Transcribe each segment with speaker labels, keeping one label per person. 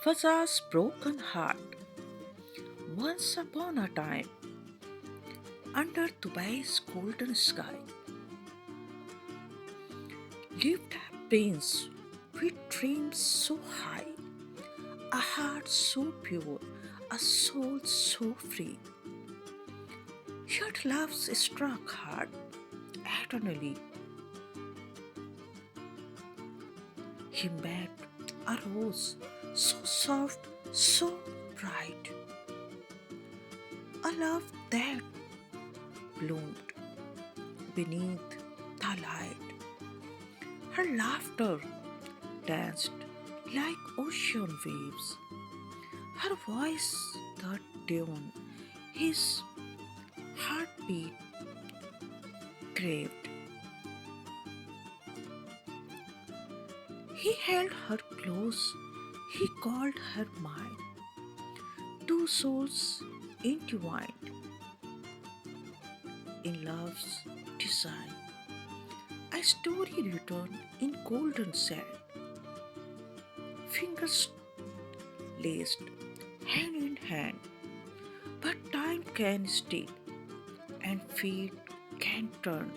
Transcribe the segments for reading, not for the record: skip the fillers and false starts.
Speaker 1: Faza's broken heart. Once upon a time, under Dubai's golden sky, lived a prince with dreams so high, a heart so pure, a soul so free. Yet love's struck hard eternally. He met a rose so soft, so bright, a love that bloomed beneath the light. Her laughter danced like ocean waves, her voice the tune his heartbeat craved. He held her close, he called her mine, two souls entwined in love's design. A story written in golden sand, fingers laced hand in hand. But time can steal and fate can turn.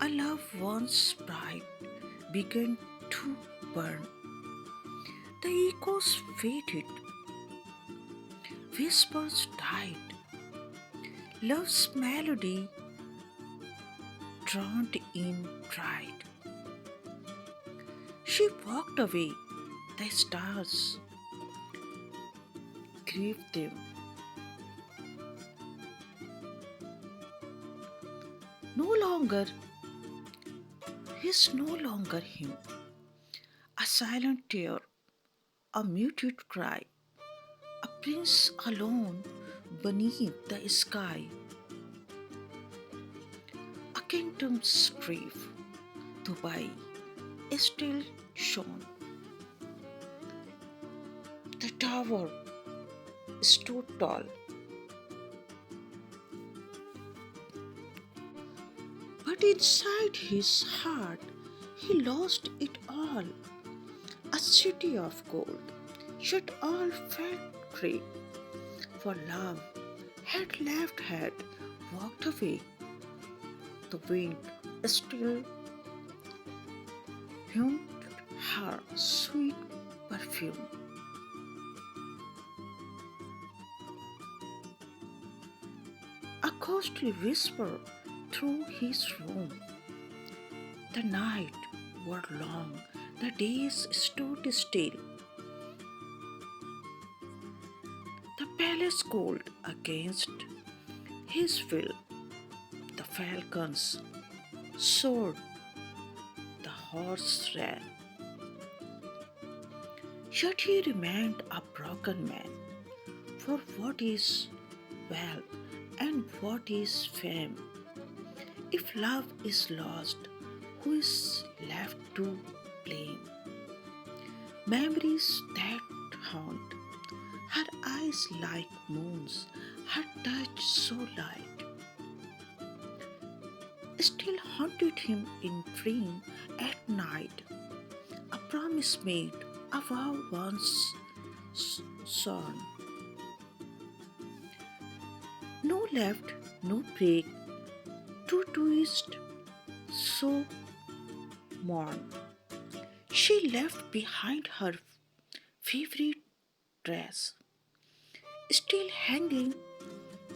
Speaker 1: A love once bright began to burn. The echoes faded, whispers died. Love's melody drowned in pride. She walked away, the stars grieved them. No longer, he's no longer him. A silent tear, a muted cry, a prince alone beneath the sky, a kingdom's grief. Dubai still shone. The tower stood tall, but inside his heart he lost it all. A city of gold, yet all felt grey, for love had walked away. The wind still hummed her sweet perfume. A ghostly whisper through his room. The night were long, the days stood still. The palace cold against his will. The falcons soared, the horse ran. Yet he remained a broken man. For what is wealth and what is fame? If love is lost, who is left to blame? Memories that haunt, her eyes like moons, her touch so light, still haunted him in dream at night. A promise made, a vow once sworn. No left, no break, to twist, so mourn. She left behind her favorite dress, still hanging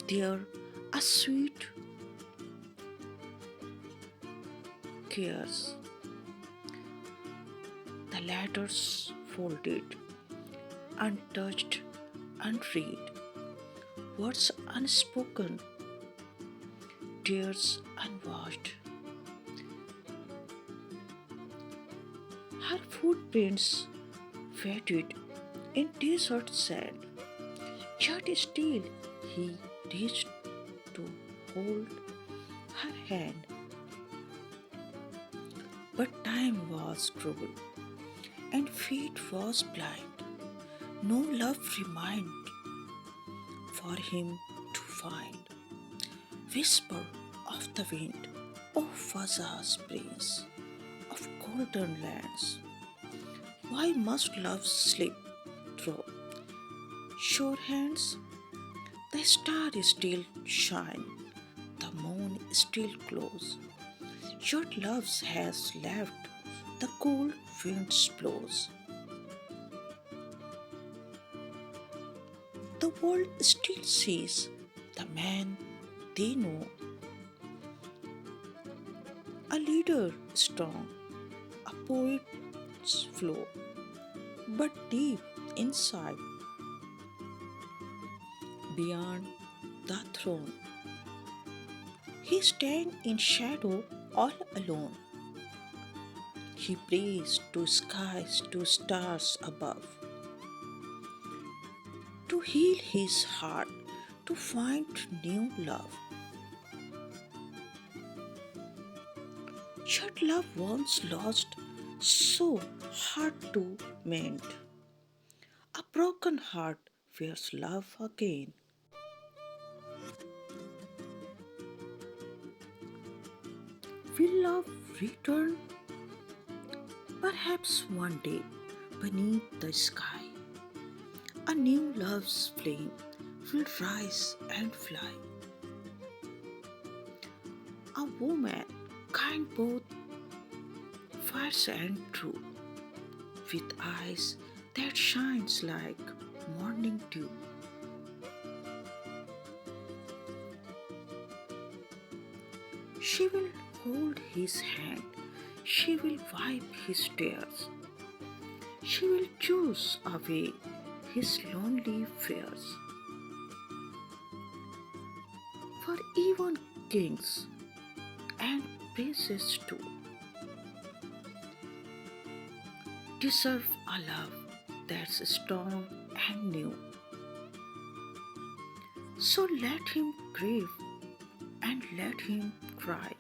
Speaker 1: there, a sweet cares. The letters folded, untouched, unread, words unspoken, tears unwashed. Her footprints faded in desert sand, yet still he reached to hold her hand. But time was cruel and fate was blind. No love remained for him to find. Whisper of the wind, O Faza's prince of golden lands, why must love slip through sure hands, the star is still shine, the moon is still glows. Your love has left, the cold winds blows. The world still sees the man they know, a leader strong, a poet's flow, but deep inside, beyond the throne, he stands in shadow all alone. He prays to skies, to stars above, to heal his heart, to find new love. Yet love once lost, so hard to mend. A broken heart fears love again. Will love return? Perhaps one day, beneath the sky, a new love's flame will rise and fly. A woman, kind both fierce and true, with eyes that shines like morning dew. She will hold his hand, she will wipe his tears, she will choose away his lonely fears. For even kings and princes too deserve a love that's strong and new. So let him grieve and let him cry.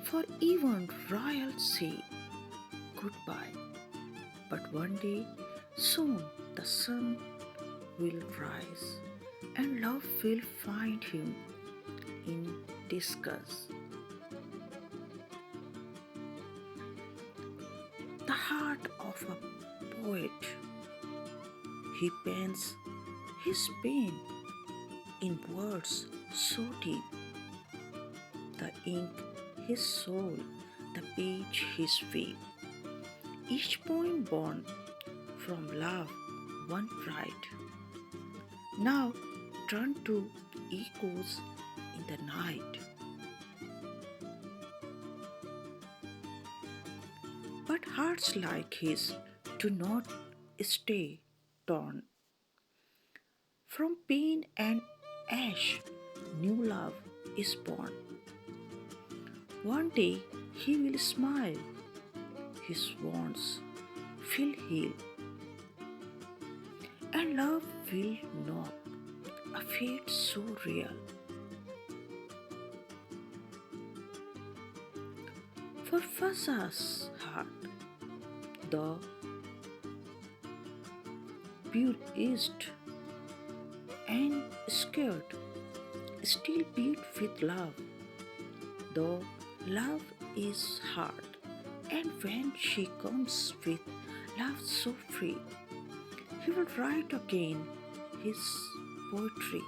Speaker 1: For even royals say goodbye. But one day, soon the sun will rise and love will find him in disgust. The heart of a poet, he paints his pain in words so deep. The ink his soul, the page his faith. Each poem born from love one pride. Now turn to echoes in the night. But hearts like his do not stay torn. From pain and ash, new love is born. One day he will smile, his wounds will heal, and love will know a fate so real. For Fasa's heart, the bruised and scared, still beat with love, though love is hard. And when she comes with love so free, he will write again his poetry.